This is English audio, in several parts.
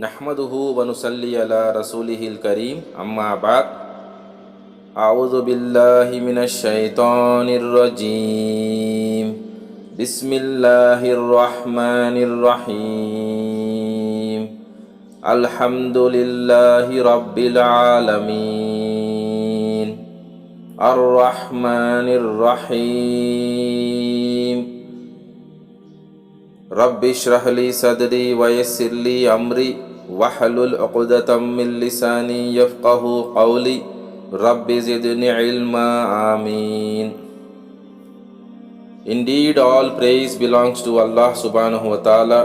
नहमदुहु व नुसल्ली अला रसूलिहिल करीम अम्मा बाद अऊज़ु बिल्लाहि मिनश शैतानिर रजीम बिस्मिल्लाहिर रहमानिर रहीम अल्हम्दुलिल्लाहि रब्बिल आलमीन अर्रहमानिर रहीम रब्बि इश्रह ली सदरी व यस्सिर ली अमरी वहलुल उक़दतम मिन लिसानी यफ़क़हू क़ौली रब्बि ज़िदनी इल्मा आमीन। Indeed, all praise belongs to Allah subhanahu wa ta'ala.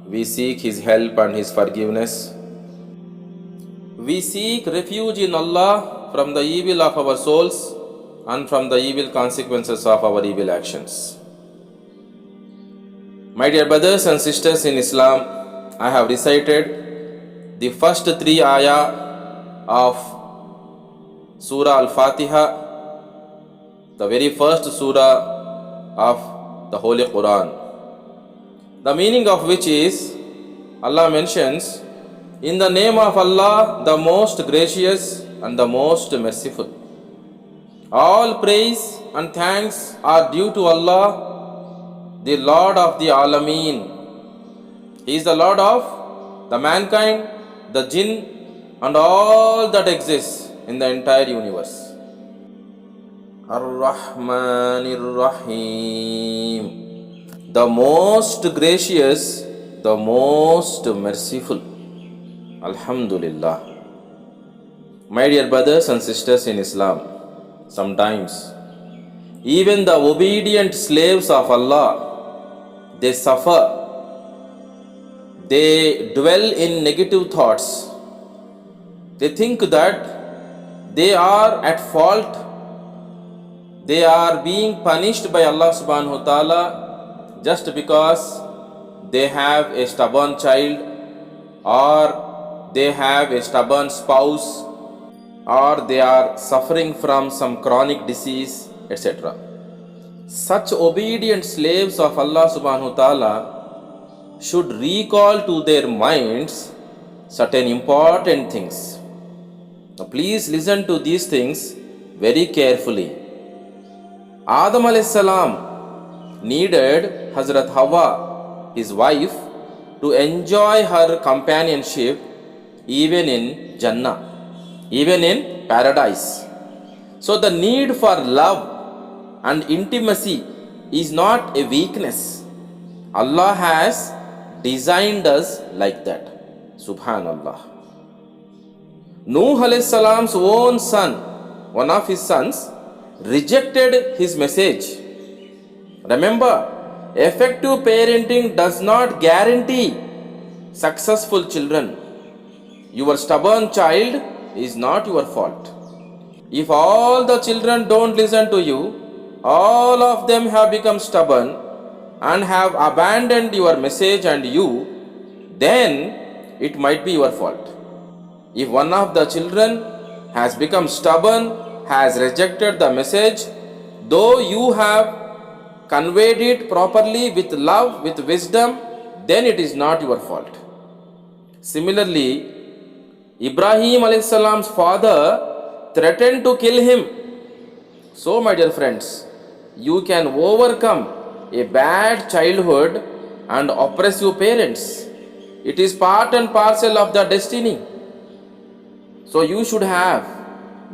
We seek His help and His forgiveness. We seek refuge in Allah from the evil of our souls and from the evil consequences of our evil actions. My dear brothers and sisters in Islam, I have recited the first three ayah of Surah Al-Fatiha, the very first surah of the Holy Quran. The meaning of which is, Allah mentions, in the name of Allah, the most gracious and the most merciful. All praise and thanks are due to Allah, the Lord of the Alameen. He is the Lord of the mankind, the jinn, and all that exists in the entire universe. Ar-Rahmanir Rahim, the most gracious, the most merciful. Alhamdulillah. My dear brothers and sisters in Islam, sometimes even the obedient slaves of Allah, they suffer, they dwell in negative thoughts. They think that they are at fault, they are being punished by Allah subhanahu wa ta'ala just because they have a stubborn child, or they have a stubborn spouse, or they are suffering from some chronic disease, etc. Such obedient slaves of Allah subhanahu wa ta'ala should recall to their minds certain important things. Now please listen to these things very carefully. Adam alayhis salam needed Hazrat Hawa, his wife, to enjoy her companionship even in Jannah, even in paradise. So the need for love and intimacy is not a weakness. Allah has designed us like that. Subhanallah. Nuh alayhis salam's own son, one of his sons, rejected his message. Remember, effective parenting does not guarantee successful children. Your stubborn child is not your fault. If all the children don't listen to you, all of them have become stubborn and have abandoned your message and you, then it might be your fault. If one of the children has become stubborn, has rejected the message, though you have conveyed it properly with love, with wisdom, then it is not your fault. Similarly, Ibrahim alayhis salam's father threatened to kill him. So, my dear friends, you can overcome a bad childhood and oppressive parents. It is part and parcel of the destiny. So you should have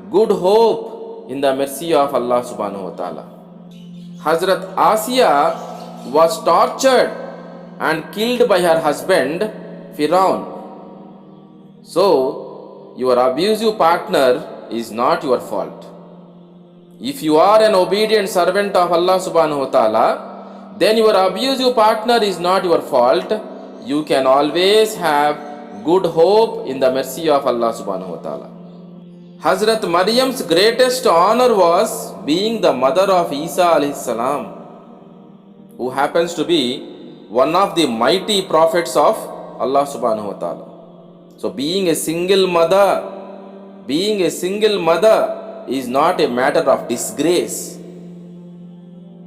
good hope in the mercy of Allah subhanahu wa ta'ala. Hazrat Asiya was tortured and killed by her husband Firaun. So your abusive partner is not your fault. If you are an obedient servant of Allah subhanahu wa ta'ala, then your abusive partner is not your fault. You can always have good hope in the mercy of Allah subhanahu wa ta'ala. Hazrat Maryam's greatest honor was being the mother of Isa alayhis salam, who happens to be one of the mighty prophets of Allah subhanahu wa ta'ala. So being a single mother is not a matter of disgrace,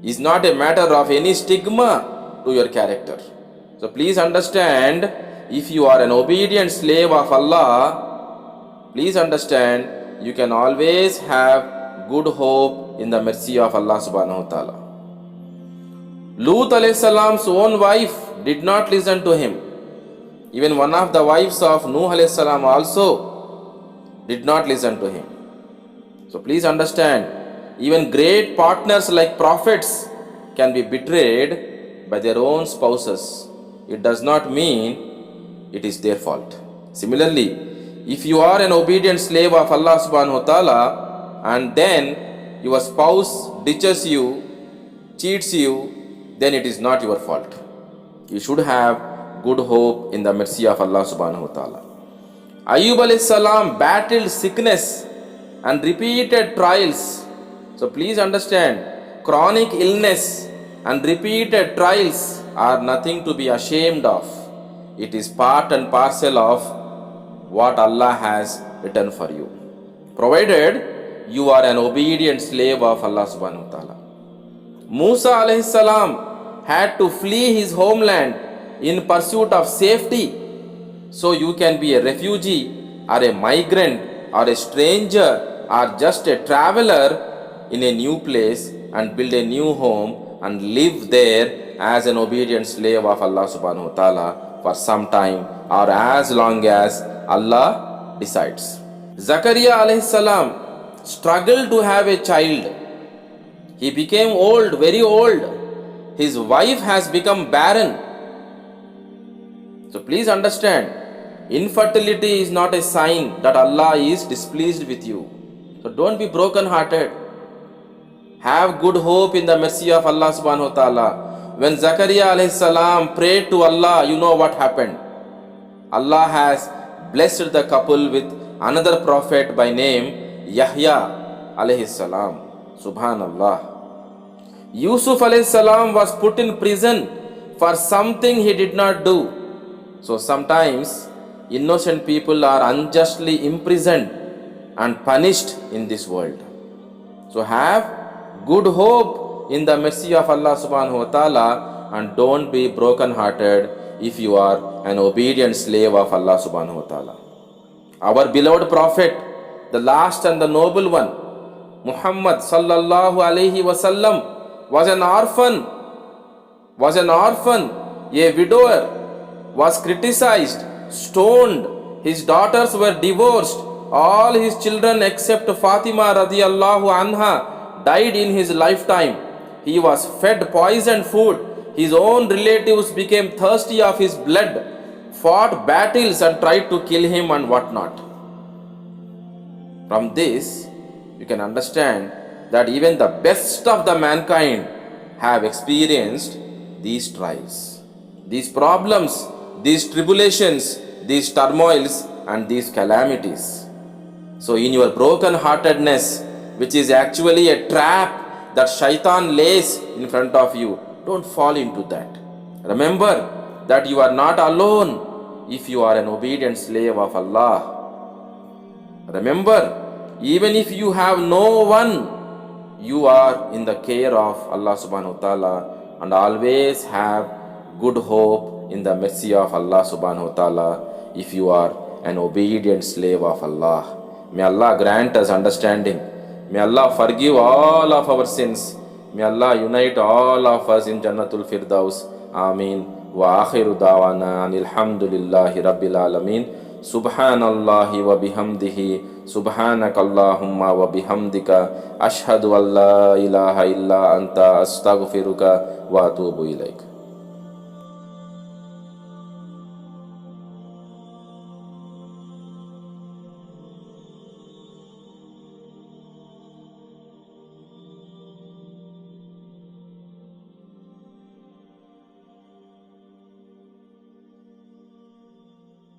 is not a matter of any stigma to your character. So please understand, if you are an obedient slave of Allah, please understand, you can always have good hope in the mercy of Allah subhanahu wa ta'ala. Lut alayhi salam's own wife did not listen to him. Even one of the wives of Nuh alayhi salam also did not listen to him. So please understand, even great partners like prophets can be betrayed by their own spouses. It does not mean it is their fault. Similarly, if you are an obedient slave of Allah subhanahu wa ta'ala and then your spouse ditches you, cheats you, then it is not your fault. You should have good hope in the mercy of Allah subhanahu wa ta'ala. Ayyub alayhi salam battled sickness and repeated trials. So please understand, chronic illness and repeated trials are nothing to be ashamed of. It is part and parcel of what Allah has written for you, provided you are an obedient slave of Allah subhanahu wa ta'ala. Musa alayhi salam had to flee his homeland in pursuit of safety. So you can be a refugee or a migrant or a stranger or just a traveler in a new place and build a new home and live there as an obedient slave of Allah subhanahu wa ta'ala for some time or as long as Allah decides. Zakaria alayhi salam struggled to have a child. He became old, very old. His wife has become barren. So please understand, infertility is not a sign that Allah is displeased with you. So don't be broken hearted. Have good hope in the mercy of Allah subhanahu wa ta'ala. When Zakaria alayhi salam prayed to Allah, you know what happened. Allah has blessed the couple with another prophet by name Yahya alayhi salam. Subhanallah. Yusuf alayhi salam was put in prison for something he did not do. So sometimes innocent people are unjustly imprisoned and punished in this world. So have good hope in the mercy of Allah subhanahu wa ta'ala and don't be broken hearted if you are an obedient slave of Allah subhanahu wa ta'ala. Our beloved prophet, the last and the noble one, Muhammad sallallahu alayhi wasallam, was an orphan, a widower, was criticized, stoned, his daughters were divorced, all his children except Fatima radiyallahu anha died in his lifetime. He was fed poisoned food, his own relatives became thirsty of his blood, fought battles and tried to kill him and whatnot. From this, you can understand that even the best of the mankind have experienced these trials, these problems, these tribulations, these turmoils and these calamities. So in your broken heartedness, which is actually a trap that shaitan lays in front of you, don't fall into that. Remember that you are not alone if you are an obedient slave of Allah. Remember, even if you have no one, you are in the care of Allah subhanahu wa ta'ala, and always have good hope in the mercy of Allah subhanahu wa ta'ala if you are an obedient slave of Allah. May Allah grant us understanding. May Allah forgive all of our sins. May Allah unite all of us in Jannatul Firdaus. Ameen. Wa akhiru dawana anil hamdulillahi rabbil alameen. Subhanallahi wa bihamdihi. Subhanakallahumma wa bihamdika. Ashhadu an la ilaha illa anta astaghfiruka wa atubu ilaik.